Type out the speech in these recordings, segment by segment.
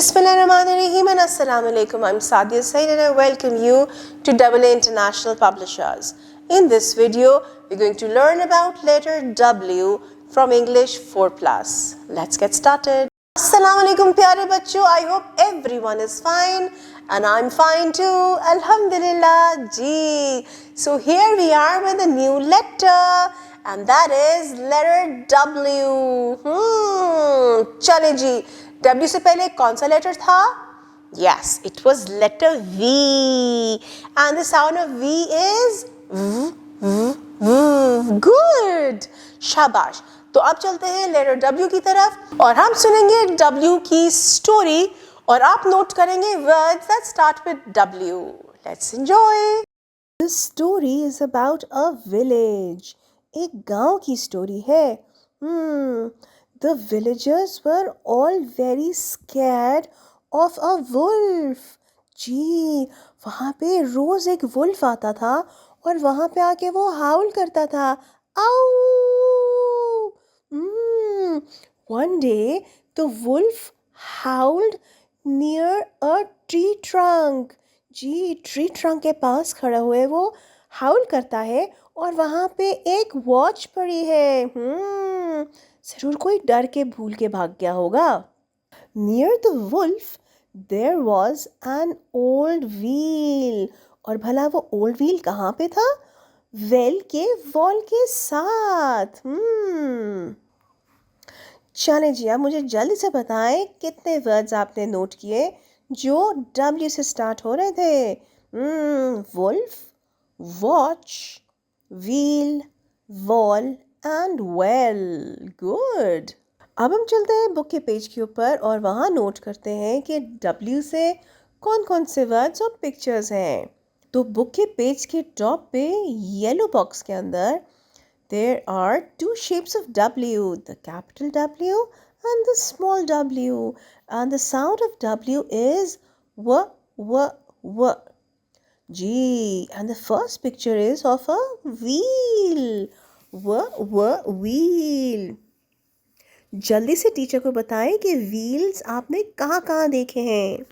Bismillahirrahmanirrahim and Assalamu alaikum. I'm Sadia Said and I welcome you to AA International Publishers. In this video, we're going to learn about letter W from English 4+. Let's get started. Assalamu alaikum pyare bachcho. I hope everyone is fine and I'm fine too. Alhamdulillah ji. So here we are with a new letter and that is letter W. Chale ji. W से पहले कौन सा letter था? Yes, it was letter V. And the sound of V is V, V, V. Good. शाबाश. तो अब चलते हैं लेटर W की तरफ और हम सुनेंगे W की स्टोरी और आप नोट करेंगे words that start with W. Let's enjoy. The story is about a village. एक गांव की स्टोरी है. The villagers were all very scared of a wolf. जी, वहाँ पे रोज एक wolf आता था और वहाँ पे आके वो हाउल करता था. Ow! One day, the wolf howled near a tree trunk. Ji, tree trunk के पास खड़ा हुए वो हाउल करता है और वहाँ पे एक वॉच पड़ी है. ज़रूर कोई डर के भूल के भाग गया होगा. Near the wolf there was an old wheel. और भला वो old wheel कहाँ पे था? Well के wall के साथ. चलें जी, अब मुझे जल्दी से बताएं कितने वर्ड्स आपने नोट किए जो W से स्टार्ट हो रहे थे. Wolf, watch, wheel, wall and well. Good. अब हम चलते हैं बुक के पेज के ऊपर और वहाँ नोट करते हैं कि W से कौन कौन से वर्ड्स और पिक्चर्स हैं. तो बुक के पेज के टॉप पे येलो बॉक्स के अंदर there are two shapes of W, the capital W and the small w, and the sound of W is W, W, W. Gee, and the first picture is of a wheel. Wheel. जल्दी से teacher को बताएं कि wheels आपने कहाँ कहाँ देखे हैं.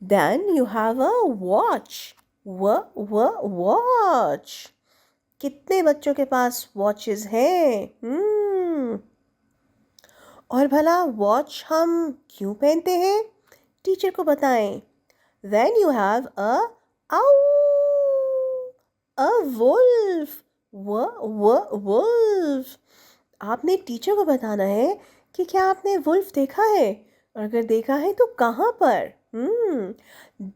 Then you have a watch. Watch. कितने बच्चों के पास watches हैं? और भला watch हम क्यों पहनते हैं? टीचर को बताएं. Then you have a wolf. Wolf. आपने टीचर को बताना है कि क्या आपने wolf देखा है और अगर देखा है तो कहाँ पर.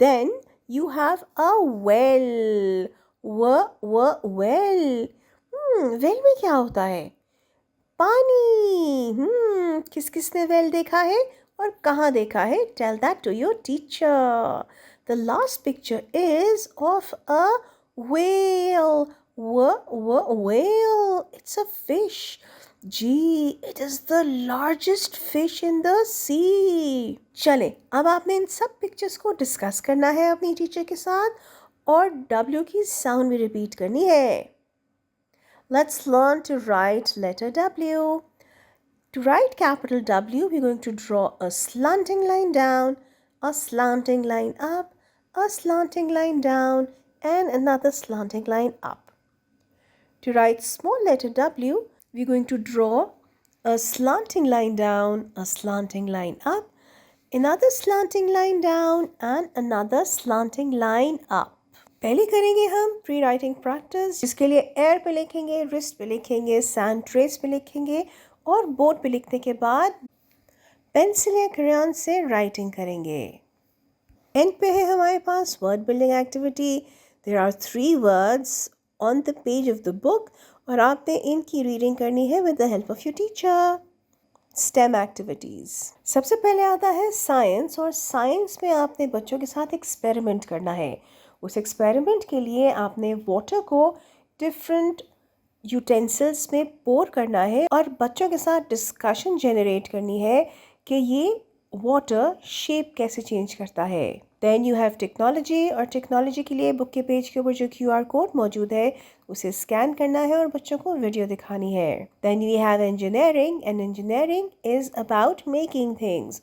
Then you have a well. Well. well में क्या होता है? पानी. किस किसने well देखा है और कहाँ देखा है? Tell that to your teacher. The last picture is of a whale. Whale. It's a fish. Gee, it is the largest fish in the sea. चले, अब आपने इन सब पिक्चर्स को डिस्कस करना है अपनी टीचर के साथ और W की साउंड भी रिपीट करनी है. Let's learn to write letter W. To write capital W, we're going to draw a slanting line down, a slanting line up, a slanting line down, and another slanting line up. To write small letter W, we're going to draw a slanting line down, a slanting line up, another slanting line down, and another slanting line up. पहले करेंगे हम pre writing practice, जिसके लिए air पे लिखेंगे, wrist पे लिखेंगे, sand trace पे लिखेंगे और बोर्ड पे लिखने के बाद पेंसिल या क्रेयॉन से राइटिंग करेंगे. एंड पे है हमारे पास word building activity. There are 3 words on the page of the book और आपने इनकी रीडिंग करनी है with the help of your teacher. Stem activities. सबसे पहले आता है साइंस और साइंस में आपने बच्चों के साथ एक्सपेरिमेंट करना है. उस एक्सपेरिमेंट के लिए आपने वाटर को डिफरेंट यूटेंसिल्स में पोर करना है और बच्चों के साथ डिस्कशन जनरेट करनी है कि ये वाटर शेप कैसे चेंज करता है. देन यू हैव टेक्नोलॉजी और टेक्नोलॉजी के लिए बुक के पेज के ऊपर जो QR कोड मौजूद है उसे स्कैन करना है और बच्चों को वीडियो दिखानी है. Then we have engineering and engineering is about making things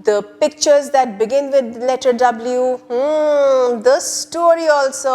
the pictures that begin with letter W, the story also.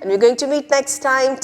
And we're going to meet next time.